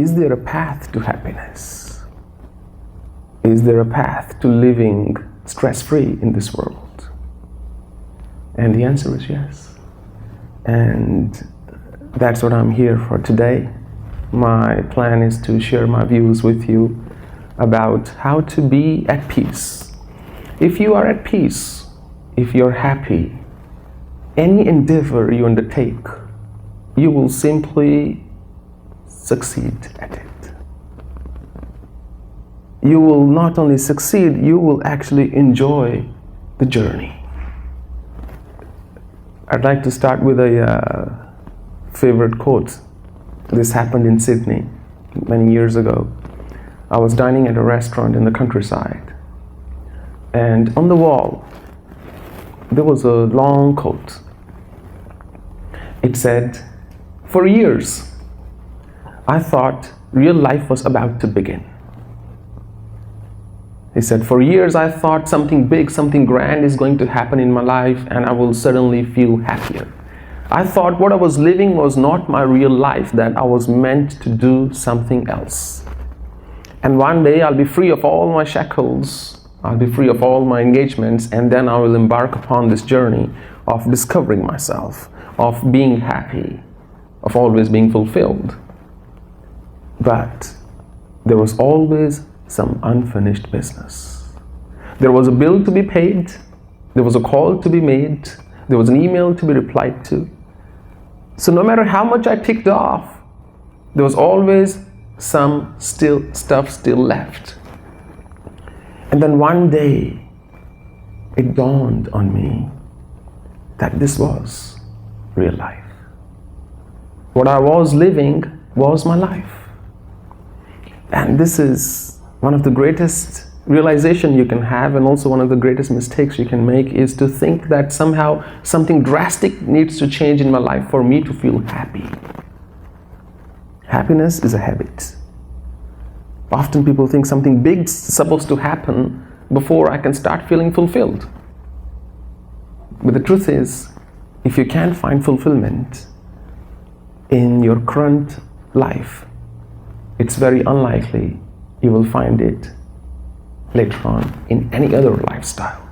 is there a path to happiness? Is there a path to living stress-free in this world? And the answer is yes. And that's what I'm here for today. My plan is to share my views with you about how to be at peace. If you are at peace, if you're happy, any endeavor you undertake, you will simply succeed at it. You will not only succeed, you will actually enjoy the journey. I'd like to start with a favorite quote. This happened in Sydney many years ago. I was dining at a restaurant in the countryside, and on the wall there was a long quote. It said, "For years I thought real life was about to begin." He said, "For years I thought something big, something grand is going to happen in my life and I will suddenly feel happier. I thought what I was living was not my real life, that I was meant to do something else. And one day I'll be free of all my shackles, I'll be free of all my engagements, and then I will embark upon this journey of discovering myself, of being happy, of always being fulfilled. But there was always some unfinished business. There was a bill to be paid, there was a call to be made, there was an email to be replied to. So no matter how much I ticked off, there was always some stuff still left. And then one day, it dawned on me that this was real life. What I was living was my life. And this is one of the greatest realization you can have, and also one of the greatest mistakes you can make, is to think that somehow something drastic needs to change in my life for me to feel happy. Happiness is a habit. Often people think something big's supposed to happen before I can start feeling fulfilled. But the truth is, if you can't find fulfillment in your current life, it's very unlikely you will find it later on in any other lifestyle.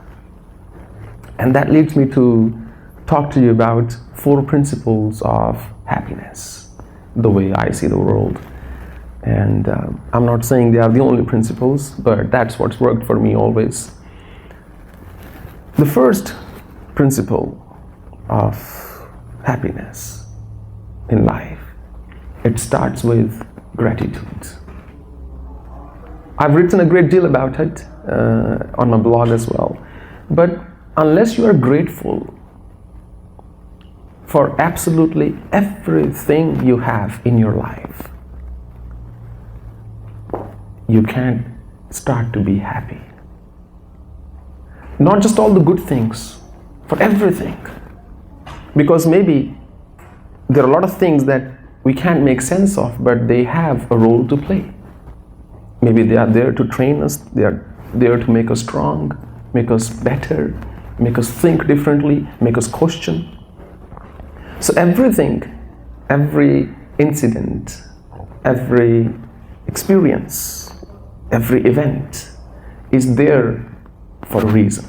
And that leads me to talk to you about 4 principles of happiness, the way I see the world. And I'm not saying they are the only principles, but that's what's worked for me always. The first principle of happiness in life, it starts with gratitude. I've written a great deal about it on my blog as well. But unless you are grateful for absolutely everything you have in your life, you can't start to be happy. Not just all the good things, for everything. Because maybe there are a lot of things that we can't make sense of, but they have a role to play. Maybe they are there to train us, they are there to make us strong, make us better, make us think differently, make us question. So everything, every incident, every experience, every event is there for a reason.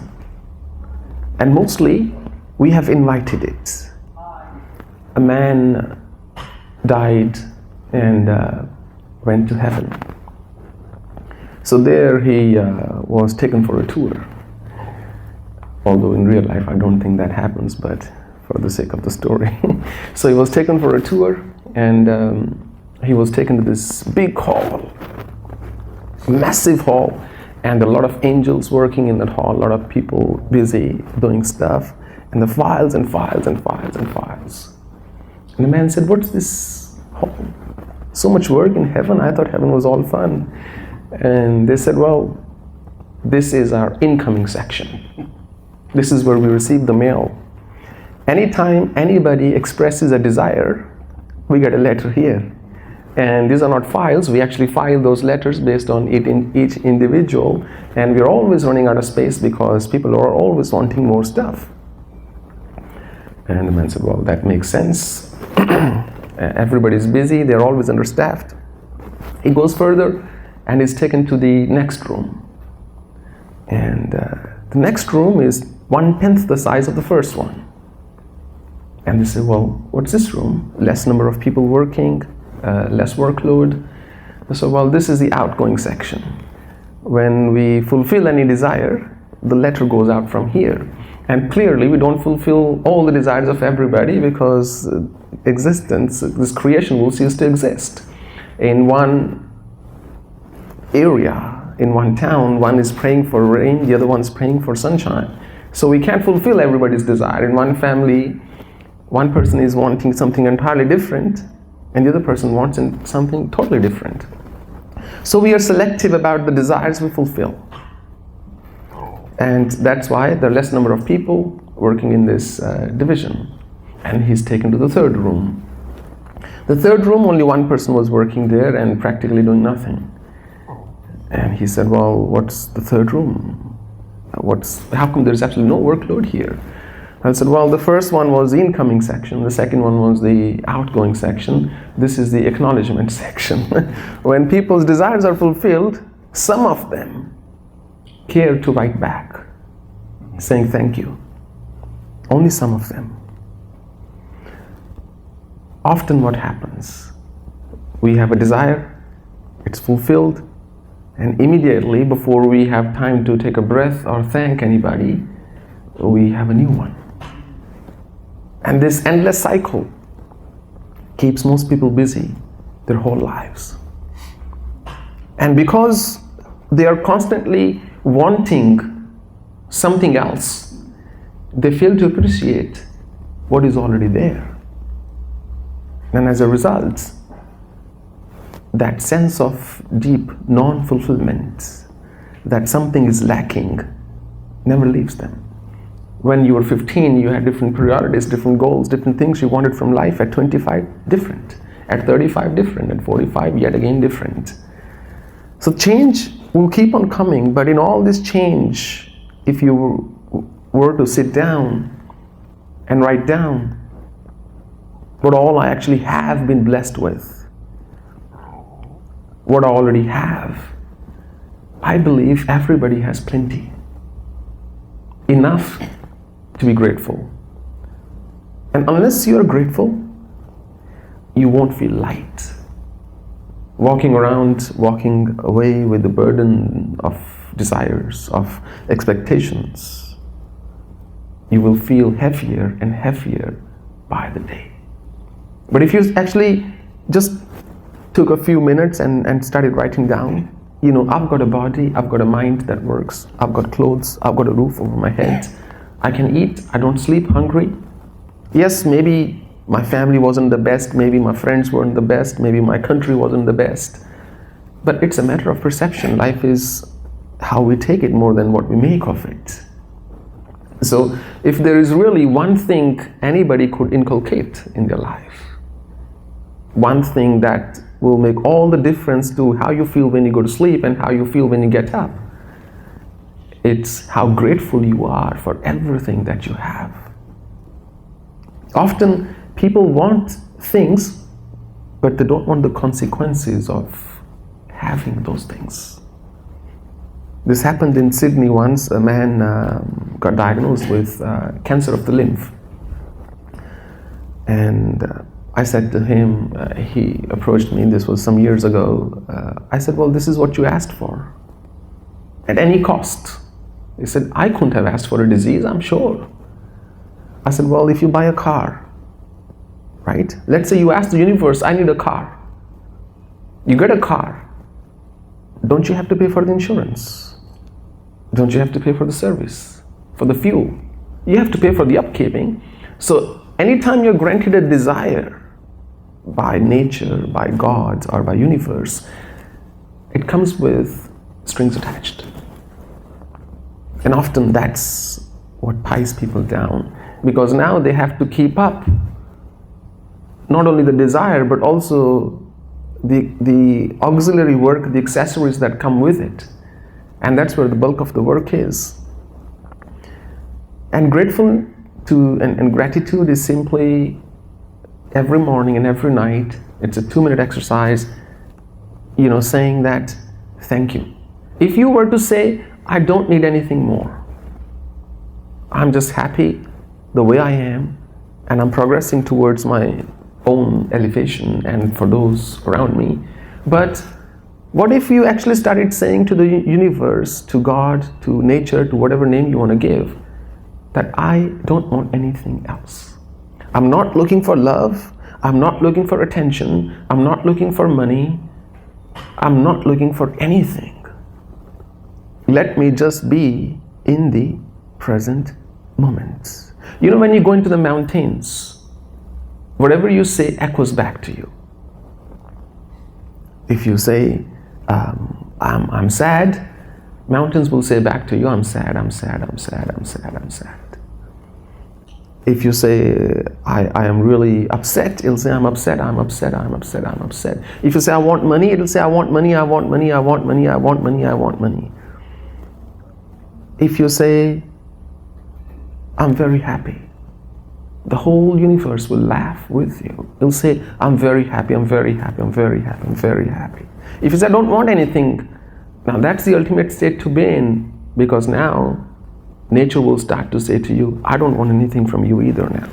And mostly, we have invited it. A man died and went to heaven. So there he was taken for a tour. Although in real life I don't think that happens, but for the sake of the story. So he was taken for a tour, and he was taken to this big hall, massive hall, and a lot of angels working in that hall, a lot of people busy doing stuff, and the files and files and files and files. And the man said, "What's this hall? So much work in heaven? I thought heaven was all fun." And they said, "Well, this is our incoming section. This is where we receive the mail. Anytime anybody expresses a desire, we get a letter here. And these are not files, we actually file those letters based on it in each individual, and we're always running out of space because people are always wanting more stuff." And the man said, "Well, that makes sense. Everybody's busy, they're always understaffed." He goes further and is taken to the next room. And the next room is 1/10 the size of the first one. And they say, well, what's this room? Less number of people working, less workload. So, well, this is the outgoing section. When we fulfill any desire, the letter goes out from here. And clearly, we don't fulfill all the desires of everybody, because existence, this creation, will cease to exist. In one area, in one town, one is praying for rain, the other one's praying for sunshine. So we can't fulfill everybody's desire. In one family, one person is wanting something entirely different, and the other person wants something totally different. So we are selective about the desires we fulfill. And that's why there are less number of people working in this division. And he's taken to the third room. The third room, only one person was working there and practically doing nothing. And he said, well, what's the third room? How come there's actually no workload here? I said, well, the first one was the incoming section. The second one was the outgoing section. This is the acknowledgement section. When people's desires are fulfilled, some of them care to write back, saying thank you. Only some of them. Often what happens, we have a desire, it's fulfilled, and immediately, before we have time to take a breath or thank anybody, we have a new one. And this endless cycle keeps most people busy their whole lives. And because they are constantly wanting something else, they fail to appreciate what is already there. And as a result, that sense of deep non-fulfillment, that something is lacking, never leaves them. When you were 15, you had different priorities, different goals, different things you wanted from life. At 25, different. At 35, different. At 45, yet again different. So change will keep on coming, but in all this change, if you were to sit down and write down what all I actually have been blessed with, what I already have, I believe everybody has plenty. Enough to be grateful. And unless you're grateful, you won't feel light. Walking away with the burden of desires, of expectations, you will feel heavier and heavier by the day. But if you actually just took a few minutes and started writing down, I've got a body, I've got a mind that works, I've got clothes, I've got a roof over my head, I can eat, I don't sleep hungry. Yes, maybe my family wasn't the best, maybe my friends weren't the best, maybe my country wasn't the best. But it's a matter of perception. Life is how we take it more than what we make of it. So if there is really one thing anybody could inculcate in their life, one thing that will make all the difference to how you feel when you go to sleep and how you feel when you get up, it's how grateful you are for everything that you have. Often people want things, but they don't want the consequences of having those things. This happened in Sydney once. A man got diagnosed with cancer of the lymph. And I said to him, he approached me, this was some years ago, I said, well, this is what you asked for, at any cost. He said, I couldn't have asked for a disease, I'm sure. I said, well, if you buy a car, right? Let's say you ask the universe, I need a car. You get a car. Don't you have to pay for the insurance? Don't you have to pay for the service, for the fuel? You have to pay for the upkeeping. So anytime you're granted a desire by nature, by God, or by universe, it comes with strings attached. And often that's what ties people down, because now they have to keep up not only the desire, but also the auxiliary work, the accessories that come with it. And that's where the bulk of the work is. And gratitude is simply every morning and every night, it's a 2-minute exercise. saying that, thank you. If you were to say, I don't need anything more, I'm just happy the way I am, and I'm progressing towards my own elevation and for those around me. But what if you actually started saying to the universe, to God, to nature, to whatever name you want to give, that I don't want anything else. I'm not looking for love. I'm not looking for attention. I'm not looking for money. I'm not looking for anything. Let me just be in the present moment. When you go into the mountains, whatever you say echoes back to you. If you say, I'm sad, mountains will say back to you, I'm sad, I'm sad, I'm sad, I'm sad, I'm sad. If you say, I am really upset, it'll say, I'm upset, I'm upset, I'm upset, I'm upset. If you say, I want money, it'll say, I want money, I want money, I want money, I want money, I want money. If you say, I'm very happy, the whole universe will laugh with you. It'll say, I'm very happy, I'm very happy, I'm very happy, I'm very happy. If you say, I don't want anything, now that's the ultimate state to be in, because now nature will start to say to you, I don't want anything from you either now.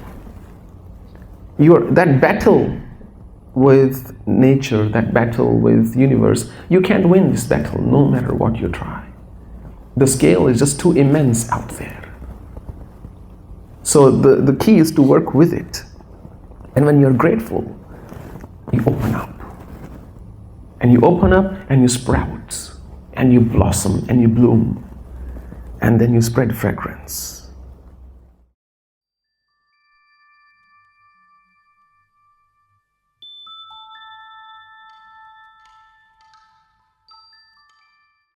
That battle with nature, that battle with universe, you can't win this battle no matter what you try. The scale is just too immense out there. So the key is to work with it. And when you're grateful, you open up. And you open up and you sprout. And you blossom and you bloom. And then you spread fragrance.